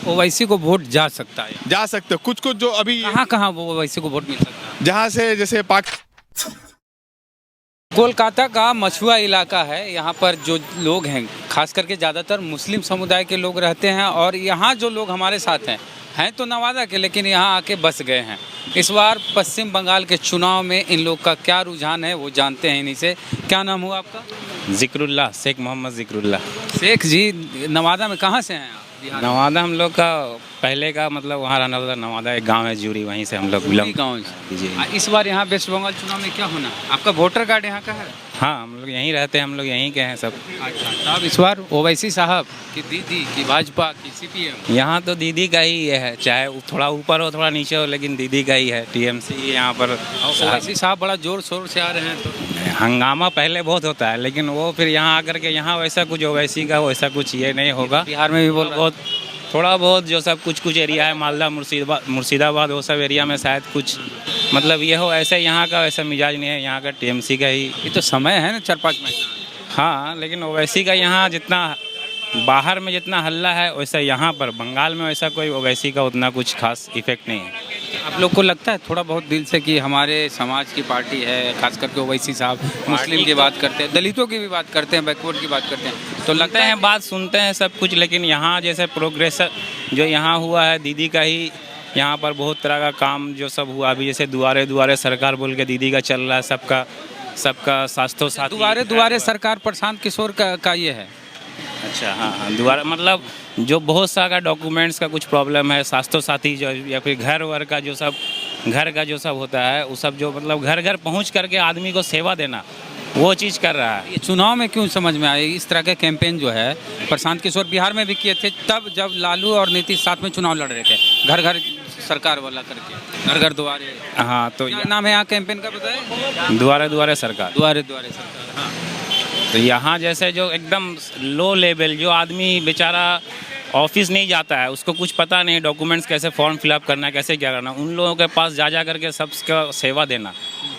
ओवैसी को वोट जा सकता है? जा सकते, कुछ कुछ जो अभी कहाँ कहाँ वो ओवैसी को वोट मिल सकता है? जहाँ से जैसे पाक कोलकाता का मछुआ इलाका है। यहाँ पर जो लोग हैं खास करके ज़्यादातर मुस्लिम समुदाय के लोग रहते हैं और यहाँ जो लोग हमारे साथ हैं तो नवादा के, लेकिन यहाँ आके बस गए हैं। इस बार पश्चिम बंगाल के चुनाव में इन लोग का क्या रुझान है वो जानते हैं इन्हीं से। क्या नाम हुआ आपका? जिक्रुल्लाह, शेख मोहम्मद जिक्रुल्लाह। शेख जी, नवादा में कहाँ से हैं आप? बिहार नवादा हम लोग का पहले का मतलब वहाँ रहना था। नवादा एक गांव है ज्यूरी, वहीं से हम लोग बिलोंग। गाँव। जी। इस बार यहाँ वेस्ट बंगाल चुनाव में क्या होना? आपका वोटर कार्ड यहाँ का है? हाँ, हम लोग यहीं रहते हैं, हम लोग यहीं के हैं सब। अच्छा, तब इस बार ओवैसी साहब की दीदी की भाजपा की सीपीएम? यहाँ तो दीदी का ही ये है, चाहे थोड़ा ऊपर हो थोड़ा नीचे हो, लेकिन दीदी का ही है। टीएमसी यहाँ पर ओवैसी साहब बड़ा जोर शोर से आ रहे हैं। तो हंगामा पहले बहुत होता है, लेकिन वो फिर यहाँ आकर के यहाँ वैसा कुछ ओवैसी का वैसा कुछ ये नहीं होगा। बिहार में भी बोल बहुत थोड़ा बहुत जो सब कुछ एरिया है, मालदा मुर्शिदाबाद वो सब एरिया में शायद कुछ मतलब ये हो, ऐसे यहाँ का वैसा मिजाज नहीं है। यहाँ का टीएमसी का ही। ये तो समय है ना 4-5 महीना। हाँ, लेकिन ओवैसी का यहाँ जितना बाहर में जितना हल्ला है वैसा यहाँ पर बंगाल में वैसा कोई ओवैसी का उतना कुछ खास इफेक्ट नहीं है। आप लोग को लगता है थोड़ा बहुत दिल से कि हमारे समाज की पार्टी है, खास करके ओवैसी साहब मुस्लिम की बात करते हैं, दलितों की भी बात करते हैं, बैकवर्ड की बात करते हैं, तो लगता है बात सुनते हैं सब कुछ, लेकिन यहाँ जैसे प्रोग्रेस जो यहाँ हुआ है दीदी का ही, यहाँ पर बहुत तरह का काम जो सब हुआ अभी, जैसे दुआरे दुआरे सरकार बोल के दीदी का चल रहा है, सबका स्वास्थ्य साथी। दुआरे दुआरे सरकार प्रशांत किशोर का ये है। अच्छा, हाँ, दुआरा मतलब जो बहुत सारा डॉक्यूमेंट्स का कुछ प्रॉब्लम है, स्वास्थ्य साथी जो या फिर घर वर का जो सब घर का जो सब होता है वो सब जो मतलब घर घर पहुंच करके आदमी को सेवा देना, वो चीज़ कर रहा है। ये चुनाव में क्यों समझ में आया इस तरह का कैंपेन जो है? प्रशांत किशोर बिहार में भी किए थे तब जब लालू और नीतीश साथ में चुनाव लड़ रहे थे, घर घर सरकार वाला करके, घर घर दुआरे। हाँ, तो क्या नाम है यहाँ कैंपेन का बताए? दुआरे दुआरे सरकार। दुआरे दुआरे सरकार। हाँ, तो यहाँ जैसे जो एकदम लो लेवल जो आदमी बेचारा ऑफिस नहीं जाता है, उसको कुछ पता नहीं डॉक्यूमेंट्स कैसे फॉर्म फिलअप करना है, कैसे क्या करना, उन लोगों के पास जा करके सबका सेवा देना,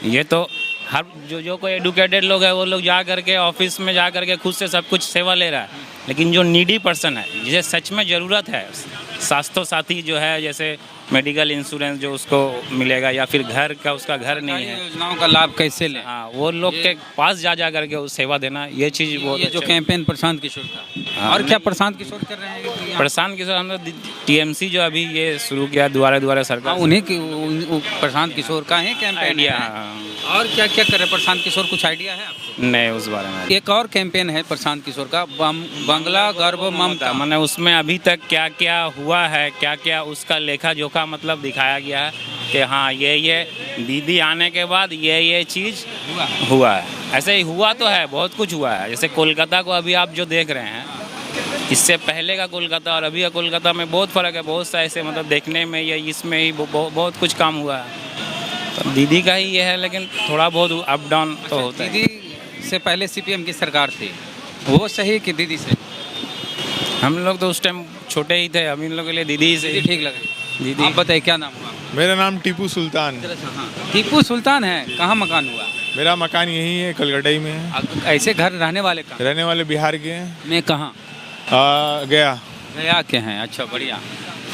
ये तो हर जो कोई एडुकेटेड लोग है वो लोग जा करके ऑफिस में जा करके खुद से सब कुछ सेवा ले रहा है। लेकिन जो नीडी पर्सन है, जिसे सच में ज़रूरत है, स्वास्थ्य साथी जो है, जैसे मेडिकल इंश्योरेंस जो उसको मिलेगा, या फिर घर का उसका घर नहीं है, योजनाओं का लाभ कैसे लें, हाँ, वो लोग के पास जा करके वो सेवा देना, ये चीज़ वो ये जो कैंपेन प्रशांत किशोर का। और क्या प्रशांत किशोर कर रहे हैं? प्रशांत किशोर हम लोग टीएमसी जो अभी ये शुरू किया दुआरे दुआरे सरकार, उन्हीं की प्रशांत किशोर का ही कैंपेन आइडिया। है। और क्या क्या कर रहे हैं प्रशांत किशोर, कुछ आइडिया है आपको? नहीं, उस बारे में एक और कैंपेन है प्रशांत किशोर का, बंगला गर्व ममता। मैंने उसमें अभी तक क्या क्या हुआ है, क्या क्या उसका लेखा जोखा मतलब दिखाया गया है कि हाँ ये दीदी आने के बाद ये चीज़ हुआ है। ऐसे ही हुआ तो है, बहुत कुछ हुआ है। जैसे कोलकाता को अभी आप जो देख रहे हैं, इससे पहले का कोलकाता और अभी का कोलकाता में बहुत फ़र्क है। बहुत सा ऐसे मतलब देखने में या इसमें ही बहुत कुछ काम हुआ है। तो दीदी का ही ये है, लेकिन थोड़ा बहुत अप डाउन तो होता है। दीदी से पहले सीपीएम की सरकार थी, वो सही कि दीदी से? हम लोग तो उस टाइम छोटे ही थे, हम इन लोगों के लिए दीदी से ठीक लगे। दीदी। आप बताइए क्या नाम हुआ? मेरा नाम टीपू सुल्तान। टीपू सुल्तान है। कहाँ मकान हुआ? मेरा मकान यही है, कलकटाई में है। ऐसे घर रहने वाले कहाँ? रहने वाले बिहार के हैं। मैं कहाँ? गया के हैं। अच्छा, बढ़िया।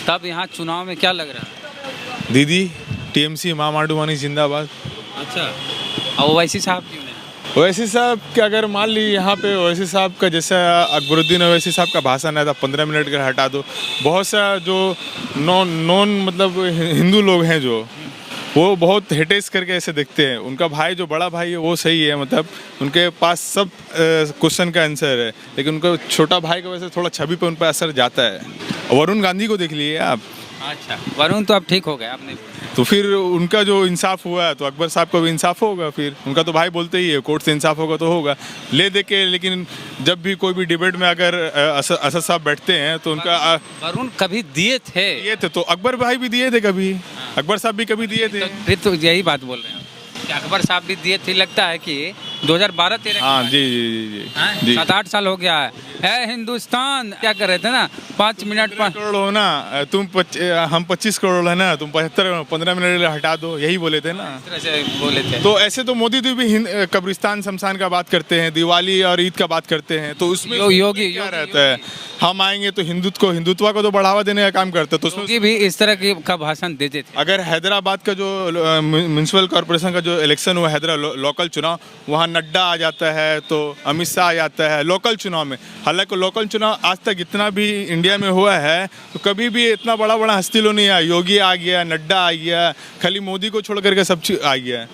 तब यहाँ चुनाव में क्या लग रहा है? दीदी टीएमसी माँ माडूमानी जिंदाबाद। अच्छा, और ओवैसी साहब क्यों नहीं? ओवैसी साहब के अगर मान ली यहाँ पे ओवैसी साहब का जैसा अकबरुद्दीन ओवैसी साहब का भाषण है था 15 मिनट का हटा दो, बहुत सा जो नॉन मतलब हिंदू लोग हैं जो वो बहुत हेटेस करके ऐसे देखते हैं। उनका भाई जो बड़ा भाई है वो सही है, मतलब उनके पास सब क्वेश्चन का आंसर है, लेकिन उनका छोटा भाई का वैसे थोड़ा छवि पे उन पर असर जाता है। वरुण गांधी को देख लिए आप। अच्छा, वरुण तो अब ठीक हो गया आपने। तो फिर उनका जो इंसाफ हुआ है तो अकबर साहब को भी इंसाफ होगा। फिर उनका तो भाई बोलते ही है कोर्ट से इंसाफ होगा तो होगा ले दे के। लेकिन जब भी कोई भी डिबेट में अगर असद साहब बैठते हैं तो उनका वरुण कभी दिए थे तो अकबर भाई भी दिए थे कभी, अकबर साहब भी कभी दिए थे। फिर तो यही बात बोल रहे हैं कि अकबर साहब भी दिए थे। लगता है कि 2012-13 हाँ जी जी जी जी जी 7-8 साल हो गया है हिंदुस्तान क्या कर रहे थे ना 5 मिनट 15 करोड़ हो ना हम 25 करोड़ है ना, तुम 75 15 मिनट के लिए हटा दो, यही बोले थे ना। इस तरह से बोले थे। तो ऐसे तो मोदी जी भी कब्रिस्तान शमशान का बात करते हैं, दिवाली और ईद का बात करते हैं, तो उसमें योगी क्या रहता है? हम आएंगे तो हिंदुत्व को तो बढ़ावा देने का काम करते हैं, तो उसमें योगी भी इस तरह का भाषण देते थे। अगर हैदराबाद का जो म्यूनसिपल कॉरपोरेशन का जो इलेक्शन हुआ हैदराबाद लोकल चुनाव, वहाँ नड्डा आ जाता है, तो अमित शाह आ जाता है लोकल चुनाव में। हालांकि लोकल चुनाव आज तक इतना भी इंडिया में हुआ है तो कभी भी इतना बड़ा बड़ा हस्ती लोग नहीं आया। योगी आ गया, नड्डा आ गया, खाली मोदी को छोड़ करके सब चीज आ गया।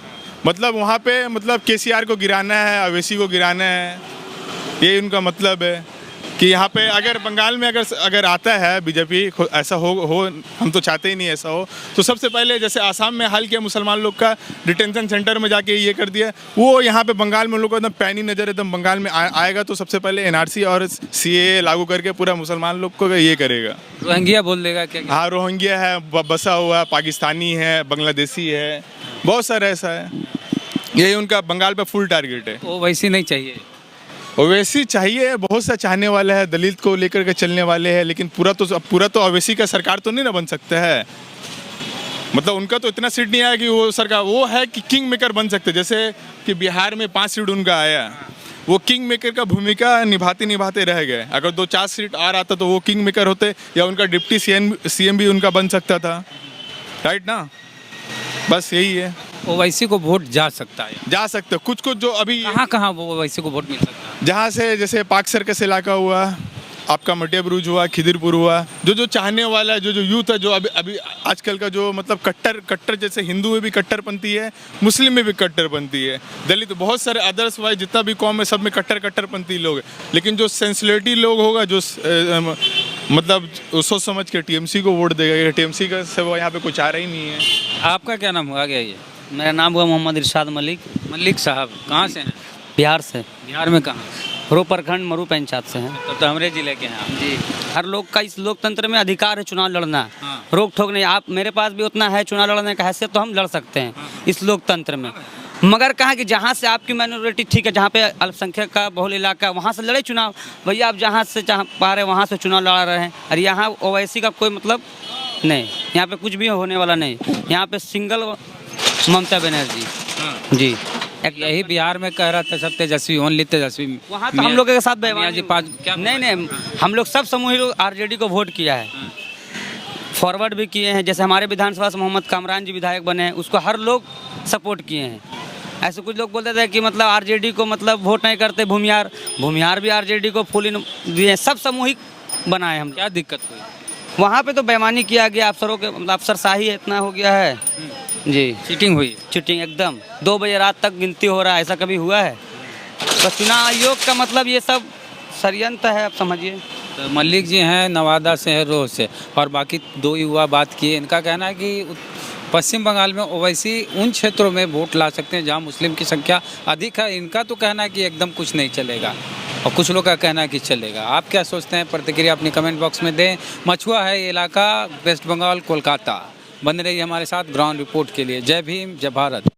मतलब वहाँ पे मतलब केसीआर को गिराना है, अवैसी को गिराना है, ये उनका मतलब है कि यहाँ पे अगर बंगाल में अगर आता है बीजेपी, ऐसा हो हम तो चाहते ही नहीं ऐसा हो, तो सबसे पहले जैसे आसाम में हाल किया मुसलमान लोग का डिटेंशन सेंटर में जाके ये कर दिया, वो यहाँ पे बंगाल में लोग को एकदम पैनी नज़र एकदम बंगाल में आएगा तो सबसे पहले एनआरसी और सीएए लागू करके पूरा मुसलमान लोग को ये करेगा। रोहिंग्या बोल देगा क्या? हाँ, रोहिंग्या है, बसा हुआ है, पाकिस्तानी है, बांग्लादेशी है, बहुत सारा ऐसा है। यही उनका बंगाल पे फुल टारगेट है। वो वैसी नहीं चाहिए, ओवैसी चाहिए, बहुत सा चाहने वाला है, दलित को लेकर के चलने वाले हैं, लेकिन पूरा तो ओवैसी का सरकार तो नहीं ना बन सकता है। मतलब उनका तो इतना सीट नहीं आया कि वो सरकार, वो है कि किंग मेकर बन सकते। जैसे कि बिहार में 5 सीट उनका आया, वो किंग मेकर का भूमिका निभाते रह गए। अगर 2-4 सीट आ रहा था तो वो किंग मेकर होते, या उनका डिप्टी सीएम भी उनका बन सकता था, राइट ना। बस यही है। ओवैसी को वोट जा सकता है, जा सकते कुछ जो अभी कहाँ वो ओवैसी को वोट मिल सकता है? जहाँ से जैसे पाक सर्कस इलाका हुआ, आपका मटिया ब्रूज हुआ, खिदिरपुर हुआ, जो चाहने वाला है, जो यूथ है, जो अभी आजकल का जो मतलब कट्टर जैसे हिंदू में भी कट्टरपंथी है, मुस्लिम में भी कट्टरपंथी है, दलित बहुत सारे अदर्स वाइज जितना भी कौम है सब में कट्टरपंथी लोग है। लेकिन जो सेंसिटिविटी लोग होगा, जो मतलब सोच समझ के टीएमसी को वोट देगा, टीएमसी का से वो यहाँ पे कुछ आ रहा ही नहीं है। आपका क्या नाम हुआ? गया ये मेरा नाम हुआ मोहम्मद इरशाद मलिक। मलिक साहब कहाँ से हैं? बिहार से, बिहार में कहाँ? रो प्रखंड मरू पंचायत से हैं। तब तो हमरे जिले के हैं आप। जी, हर लोग का इस लोकतंत्र में अधिकार है चुनाव लड़ना, हाँ। रोक टोक नहीं। आप मेरे पास भी उतना है चुनाव लड़ने का हैसियत, तो हम लड़ सकते हैं इस लोकतंत्र में। मगर कहा कि जहाँ से आपकी माइनॉरिटी ठीक है, जहाँ पे अल्पसंख्यक का बहुल इलाका, वहाँ से लड़े चुनाव। भैया आप जहाँ से पा रहे वहाँ से चुनाव लड़ा रहे हैं, और यहाँ ओवैसी का कोई मतलब नहीं, यहाँ पे कुछ भी होने वाला नहीं। यहाँ पे सिंगल ममता बनर्जी जी। यही बिहार में कह रहा था सब तेजस्वी, ओनली तेजस्वी। वहाँ तो हम लोग के साथ मियां जी क्या नहीं, हम लोग सब समूह लोग आरजेडी को वोट किया है, फॉरवर्ड भी किए हैं। जैसे हमारे विधानसभा से मोहम्मद कामरान जी विधायक बने हैं, उसको हर लोग सपोर्ट किए हैं। ऐसे कुछ लोग बोलते थे कि मतलब आरजेडी को मतलब वोट नहीं करते, भूमिहार भी आरजेडी को फुल दिए, सब सामूहिक बनाए हम। क्या दिक्कत हुई? वहाँ पे तो बेईमानी किया गया, अफसरों के मतलब अफसरशाही इतना हो गया है जी। चीटिंग हुई? चीटिंग एकदम, 2 बजे रात तक गिनती हो रहा है, ऐसा कभी हुआ है? तो चुनाव आयोग का मतलब ये सब षड्यंत्र है, आप समझिए। तो मलिक जी हैं नवादा से, है रोह से, और बाकी 2 युवा बात किए। इनका कहना है कि पश्चिम बंगाल में ओवैसी उन क्षेत्रों में वोट ला सकते हैं जहां मुस्लिम की संख्या अधिक है। इनका तो कहना है कि एकदम कुछ नहीं चलेगा, और कुछ लोग का कहना है कि चलेगा। आप क्या सोचते हैं? प्रतिक्रिया अपनी कमेंट बॉक्स में दें। मछुआ है ये इलाका, वेस्ट बंगाल, कोलकाता। बन रही है हमारे साथ ग्राउंड रिपोर्ट के लिए। जय भीम, जय भारत।